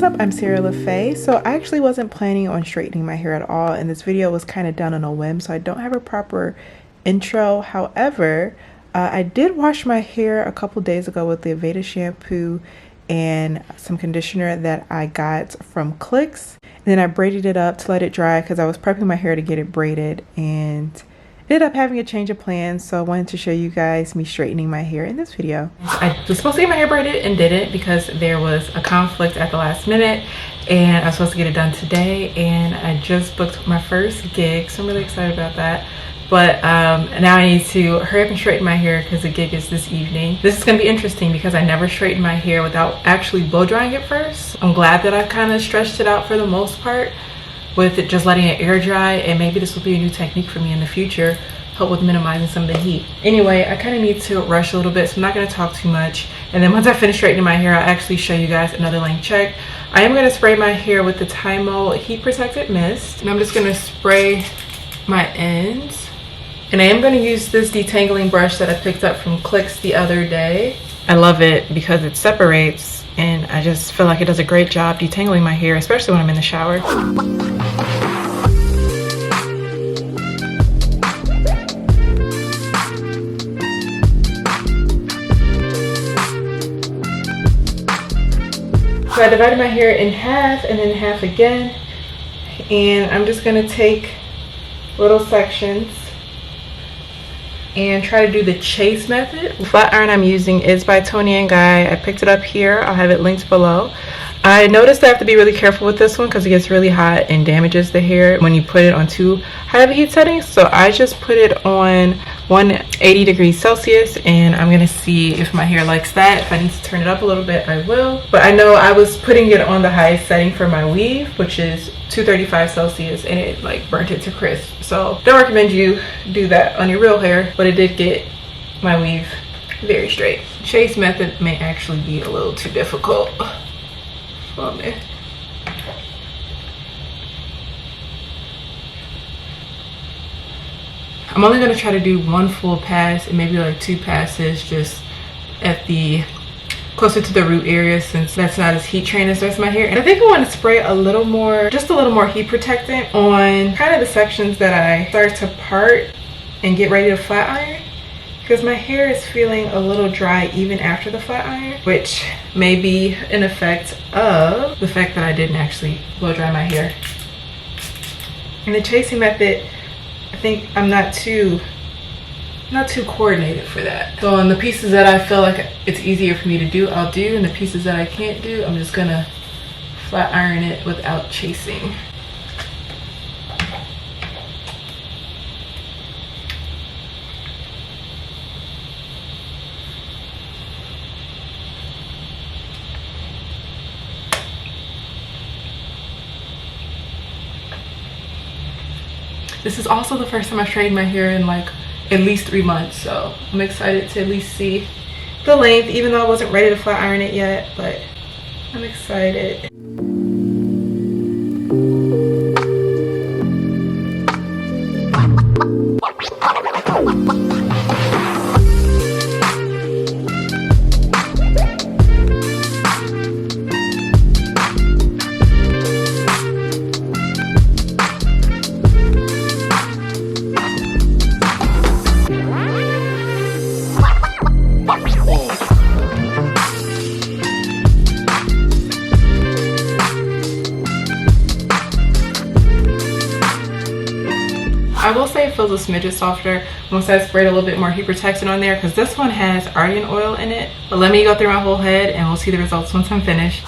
What's up? I'm Sarah LaFay. So I actually wasn't planning on straightening my hair at all, and this video was kind of done on a whim, so I don't have a proper intro. However, I did wash my hair a couple days ago with the Aveda shampoo and some conditioner that I got from Clicks. And then I braided it up to let it dry because I was prepping my hair to get it braided, and ended up having a change of plans, so I wanted to show you guys me straightening my hair in this video. I was supposed to get my hair braided and didn't because there was a conflict at the last minute, and I was supposed to get it done today, and I just booked my first gig, so I'm really excited about that. But now I need to hurry up and straighten my hair because the gig is this evening. This is going to be interesting because I never straightened my hair without actually blow drying it first. I'm glad that I kind of stretched it out for the most part, with it just letting it air dry, and maybe this will be a new technique for me in the future, help with minimizing some of the heat. Anyway, I kind of need to rush a little bit, so I'm not going to talk too much, and then once I finish straightening my hair, I'll actually show you guys another length check. I am going to spray my hair with the TYMO heat protected mist, and I'm just going to spray my ends, and I am going to use this detangling brush that I picked up from Clicks the other day. I love it because it separates, and I just feel like it does a great job detangling my hair, especially when I'm in the shower. So I divided my hair in half and then half again, and I'm just going to take little sections and try to do the chase method. The flat iron I'm using is by Toni. I picked it up here. I'll have it linked below. I noticed I have to be really careful with this one because it gets really hot and damages the hair when you put it on too high of a heat setting. So I just put it on 180 degrees Celsius, and I'm gonna see if my hair likes that. If I need to turn it up a little bit, I will. But I know I was putting it on the highest setting for my weave, which is 235 Celsius, and it like burnt it to crisp. So don't recommend you do that on your real hair, but it did get my weave very straight. Chase method may actually be a little too difficult for me. I'm only going to try to do one full pass and maybe like 2 passes just at the closer to the root area, since that's not as heat trained as the rest of my hair. And I think I want to spray a little more, just a little more heat protectant on kind of the sections that I start to part and get ready to flat iron, because my hair is feeling a little dry even after the flat iron, which may be an effect of the fact that I didn't actually blow dry my hair. In the chasing method, I think I'm not too coordinated for that. So on the pieces that I feel like it's easier for me to do, I'll do, and the pieces that I can't do, I'm just gonna flat iron it without chasing. This is also the first time I've straightened my hair in like at least 3 months, so I'm excited to at least see the length, even though I wasn't ready to flat iron it yet, but I'm excited. I will say it feels a smidget softer once I sprayed a little bit more heat protectant on there, because this one has argan oil in it. But let me go through my whole head and we'll see the results once I'm finished.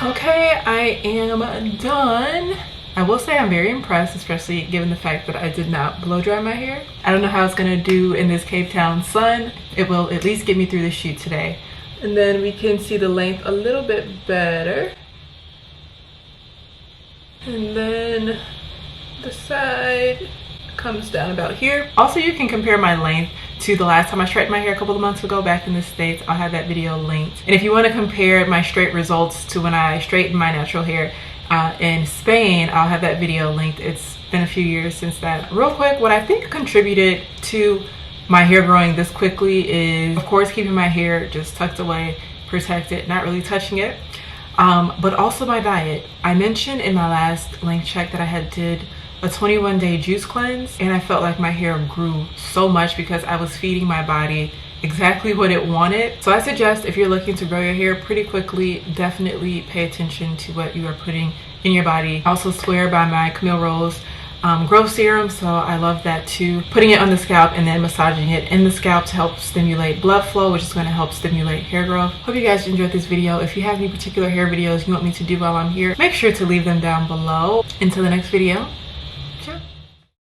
Okay, I am done. I will say I'm very impressed, especially given the fact that I did not blow dry my hair. I don't know how it's gonna do in this Cape Town sun. It will at least get me through the shoot today. And then we can see the length a little bit better. And then the side comes down about here. Also, you can compare my length to the last time I straightened my hair a couple of months ago back in the States. I'll have that video linked. And if you want to compare my straight results to when I straightened my natural hair in Spain, I'll have that video linked. It's been a few years since that. Real quick, what I think contributed to my hair growing this quickly is, of course, keeping my hair just tucked away, protected, not really touching it. But also my diet. I mentioned in my last length check that I did a 21-day juice cleanse, and I felt like my hair grew so much because I was feeding my body exactly what it wanted. So I suggest if you're looking to grow your hair pretty quickly, definitely pay attention to what you are putting in your body. I also swear by my Camille Rose growth serum, so I love that too. Putting it on the scalp and then massaging it in the scalp to help stimulate blood flow, which is going to help stimulate hair growth. Hope you guys enjoyed this video. If you have any particular hair videos you want me to do while I'm here, make sure to leave them down below. Until the next video,